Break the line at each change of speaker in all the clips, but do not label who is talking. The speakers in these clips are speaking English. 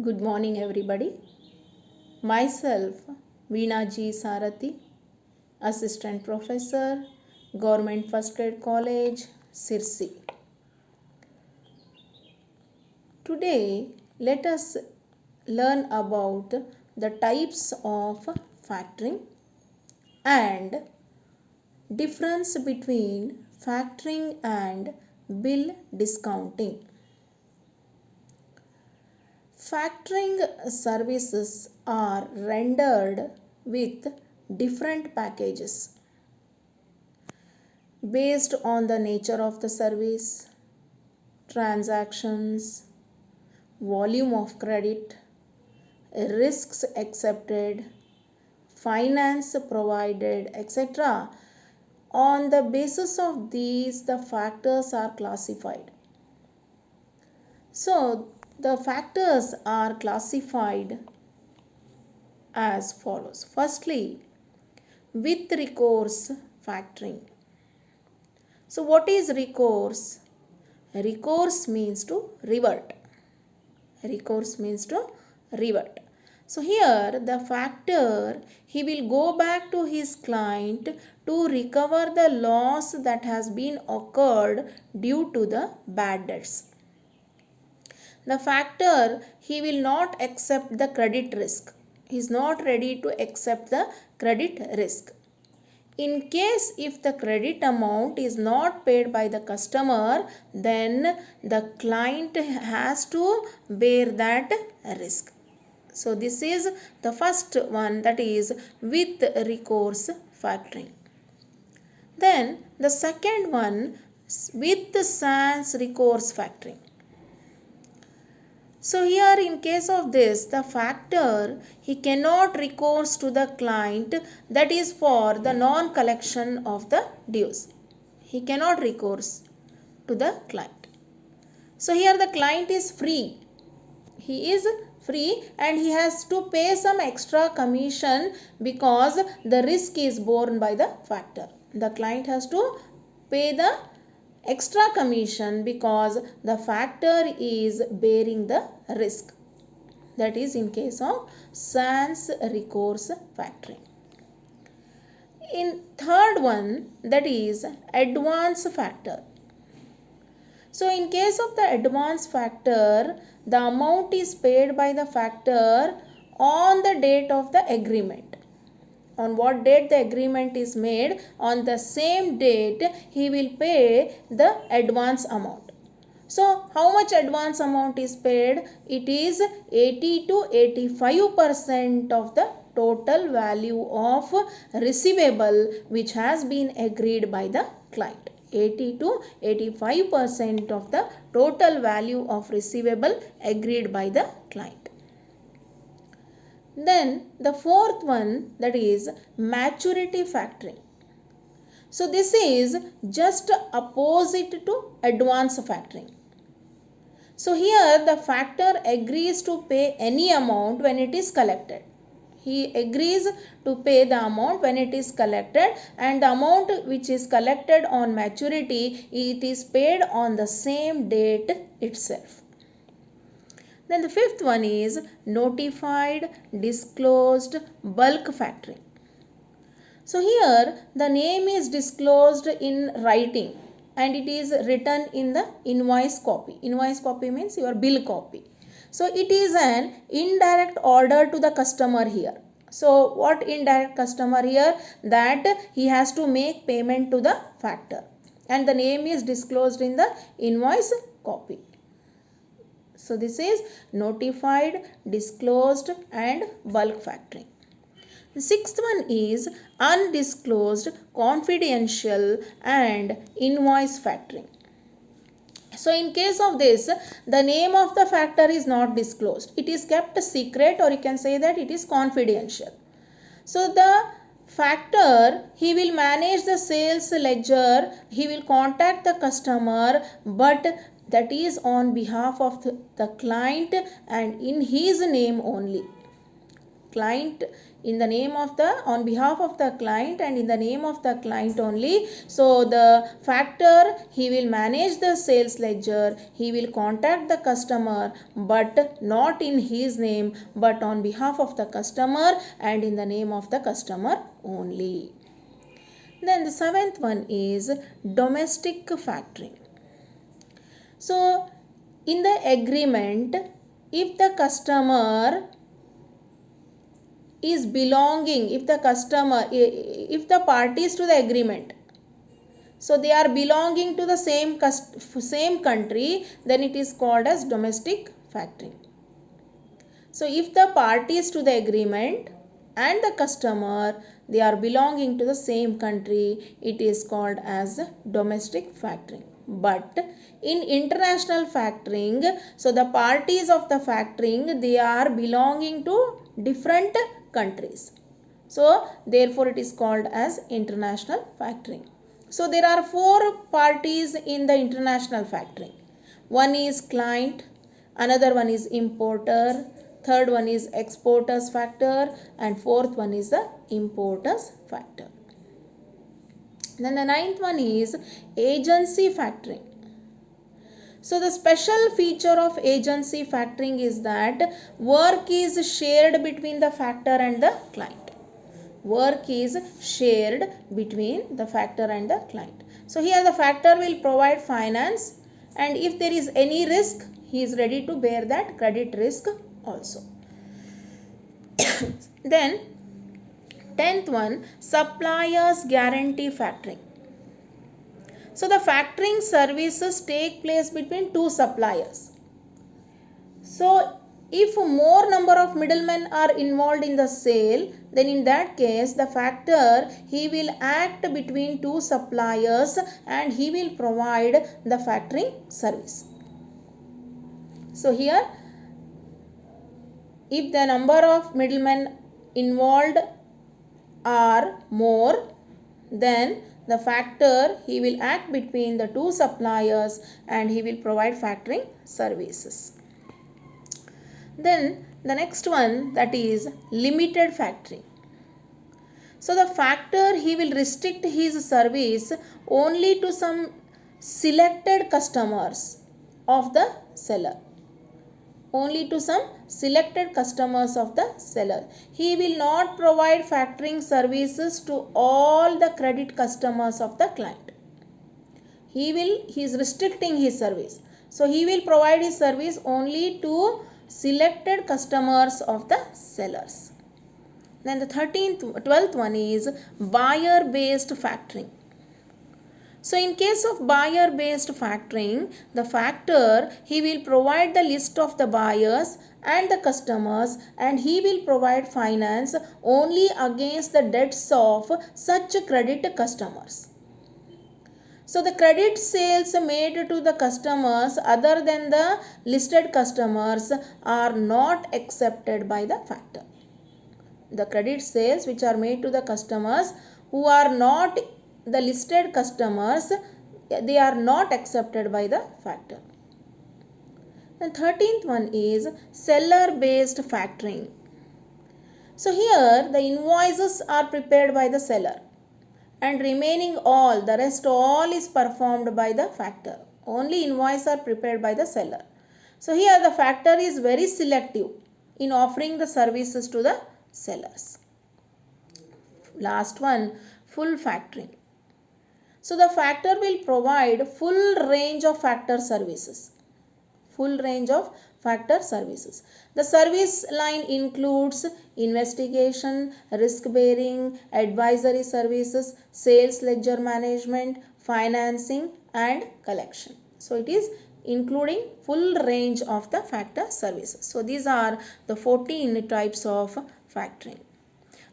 Good morning, everybody. Myself, Veena G. Sarathi, Assistant Professor, Government First Grade College, Sirsi. Today, let us learn about the types of factoring and difference between factoring and bill discounting. Factoring services are rendered with different packages based on the nature of the service, transactions, volume of credit, risks accepted, finance provided, etc. On the basis of these, the factors are classified. So, the factors are classified as follows. Firstly, with recourse factoring. So, what is recourse? Recourse means to revert. Recourse means to revert. So, here the factor, he will go back to his client to recover the loss that has been occurred due to the bad debts. The factor, he will not accept the credit risk. He is not ready to accept the credit risk. In case if the credit amount is not paid by the customer, then the client has to bear that risk. So this is the first one, that is with recourse factoring. Then the second one, with sans recourse factoring. So here in case of this, the factor, he cannot recourse to the client, that is for the non-collection of the dues. He cannot recourse to the client. So here the client is free. He is free and he has to pay some extra commission because the risk is borne by the factor. The client has to pay the extra commission because the factor is bearing the risk. That is in case of sans recourse factoring. In third one, that is advance factor. So in case of the advance factor, the amount is paid by the factor on the date of the agreement. On what date the agreement is made, on the same date he will pay the advance amount. So how much advance amount is paid? It is 80 to 85% of the total value of receivable which has been agreed by the client. 80 to 85% of the total value of receivable agreed by the client. Then the fourth one, that is maturity factoring. So this is just opposite to advance factoring. So here the factor agrees to pay any amount when it is collected. He agrees to pay the amount when it is collected, and the amount which is collected on maturity, it is paid on the same date itself. Then the fifth one is notified, disclosed, bulk factoring. So here the name is disclosed in writing and it is written in the invoice copy. Invoice copy means your bill copy. So it is an indirect order to the customer here. So what indirect customer here? That he has to make payment to the factor and the name is disclosed in the invoice copy. So this is notified, disclosed and bulk factoring. The sixth one is undisclosed, confidential and invoice factoring. So in case of this, the name of the factor is not disclosed. It is kept secret, or you can say that it is confidential. So the factor, he will manage the sales ledger, he will contact the customer, but that is on behalf of the client and in his name only. client, in the name of the, on behalf of the client and in the name of the client only. So the factor, he will manage the sales ledger, he will contact the customer, but not in his name, but on behalf of the customer and in the name of the customer only. Then the seventh one is domestic factoring. So in the agreement, if the customer is belonging, if the parties to the agreement, so they are belonging to the same country, then it is called as domestic factoring. So if the parties to the agreement and the customer, they are belonging to the same country, it is called as domestic factoring. But in international factoring, so the parties of the factoring, they are belonging to different countries. So therefore it is called as international factoring. So there are 4 parties in the international factoring. One is client, another one is importer, third one is exporters factor, and fourth one is the importers factor. Then the ninth one is agency factoring. So the special feature of agency factoring is that work is shared between the factor and the client. Work is shared between the factor and the client. So here the factor will provide finance, and if there is any risk, he is ready to bear that credit risk also. Then 10th one, suppliers guarantee factoring. So the factoring services take place between 2 suppliers. So if more number of middlemen are involved in the sale, then in that case the factor, he will act between 2 suppliers and he will provide the factoring service. So here, if the number of middlemen involved are more, then the factor, he will act between the 2 suppliers and he will provide factoring services. Then the next one, that is limited factoring. So the factor, he will restrict his service only to some selected customers of the seller. Only to some selected customers of the seller. He will not provide factoring services to all the credit customers of the client. He is restricting his service. So he will provide his service only to selected customers of the sellers. Then the 12th one is buyer based factoring. So in case of buyer based factoring, the factor, he will provide the list of the buyers and the customers, and he will provide finance only against the debts of such credit customers. So the credit sales made to the customers other than the listed customers are not accepted by the factor. The credit sales which are made to the customers who are not the listed customers, they are not accepted by the factor. The 13th one is seller based factoring. So here the invoices are prepared by the seller, and remaining all, the rest all is performed by the factor. Only invoices are prepared by the seller. So here the factor is very selective in offering the services to the sellers. Last one, full factoring. So the factor will provide full range of factor services. Full range of factor services. The service line includes investigation, risk bearing, advisory services, sales ledger management, financing and collection. So it is including full range of the factor services. So these are the 14 types of factoring.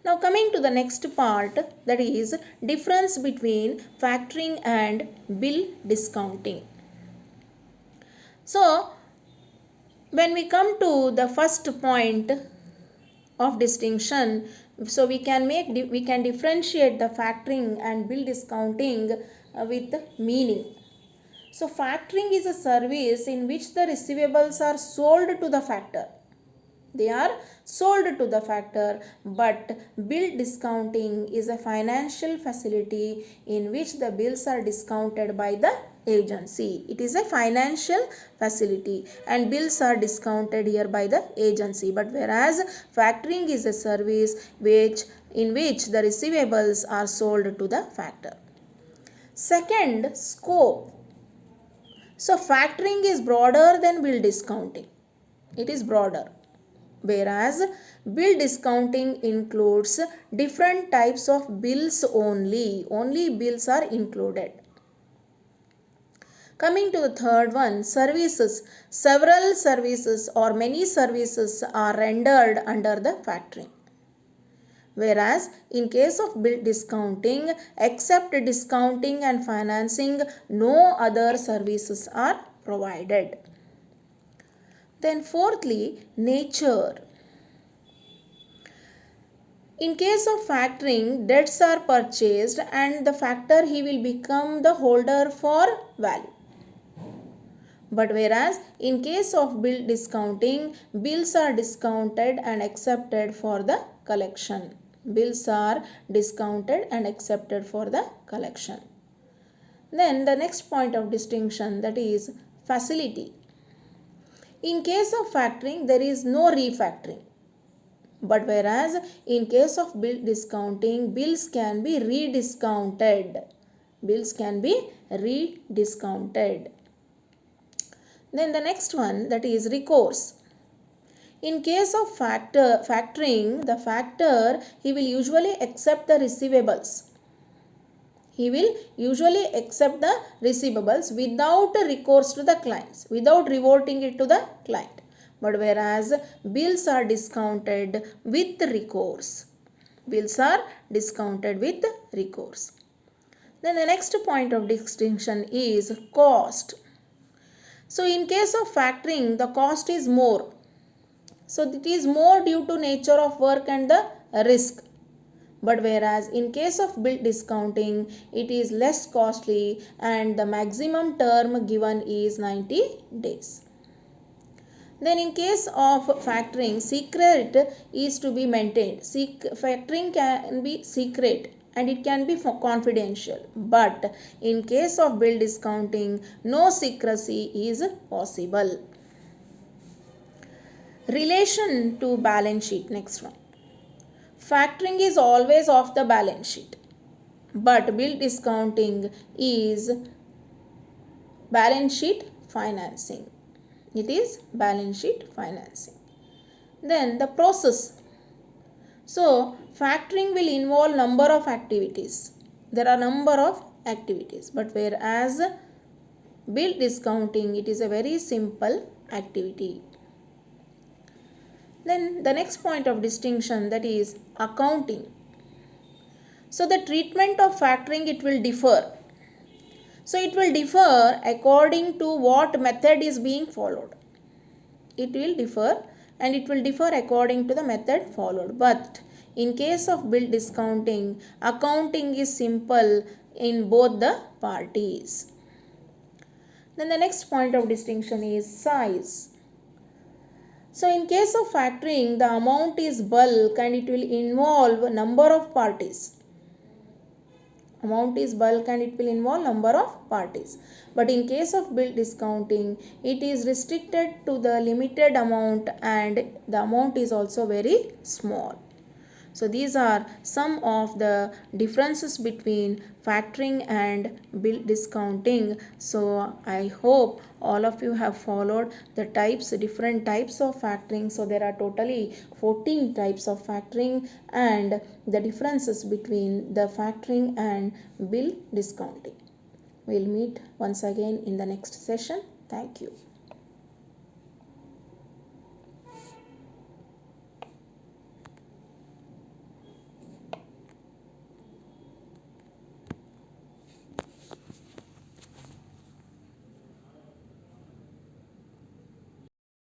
Now coming to the next part, that is difference between factoring and bill discounting. So when we come to the first point of distinction, so we can differentiate the factoring and bill discounting with meaning. So factoring is a service in which the receivables are sold to the factor. They are sold to the factor, but bill discounting is a financial facility in which the bills are discounted by the agency. It is a financial facility and bills are discounted here by the agency. But whereas factoring is a service in which the receivables are sold to the factor. Second, scope. So factoring is broader than bill discounting. It is broader. Whereas bill discounting includes different types of bills only. Only bills are included. Coming to the third one, services. Several services or many services are rendered under the factoring. Whereas in case of bill discounting, except discounting and financing, no other services are provided. Then fourthly, nature. In case of factoring, debts are purchased and the factor he will become the holder for value. But whereas in case of bill discounting, bills are discounted and accepted for the collection. Bills are discounted and accepted for the collection. Then the next point of distinction, that is facility. In case of factoring, there is no refactoring. But whereas in case of bill discounting, bills can be rediscounted. Bills can be rediscounted. Then the next one, that is recourse. In case of factoring, the factor, he will usually accept the receivables. He will usually accept the receivables without recourse to the clients, without reverting it to the client. But whereas bills are discounted with recourse. Bills are discounted with recourse. Then the next point of distinction is cost. So in case of factoring, the cost is more. So it is more due to nature of work and the risk. But whereas in case of bill discounting, it is less costly and the maximum term given is 90 days. Then in case of factoring, secret is to be maintained. Factoring can be secret and it can be confidential. But in case of bill discounting, no secrecy is possible. Relation to balance sheet, next one. Factoring is always off the balance sheet, but bill discounting is balance sheet financing. It is balance sheet financing. Then the process. So factoring will involve number of activities. There are number of activities, but whereas bill discounting, it is a very simple activity. Then the next point of distinction, that is accounting. So the treatment of factoring, it will differ. So it will differ according to what method is being followed. It will differ and it will differ according to the method followed. But in case of bill discounting, accounting is simple in both the parties. Then the next point of distinction is size. So in case of factoring, the amount is bulk and it will involve number of parties. Amount is bulk and it will involve number of parties. But in case of bill discounting, it is restricted to the limited amount and the amount is also very small. So these are some of the differences between factoring and bill discounting. So I hope all of you have followed the different types of factoring. So there are totally 14 types of factoring and the differences between the factoring and bill discounting. We'll meet once again in the next session. Thank you.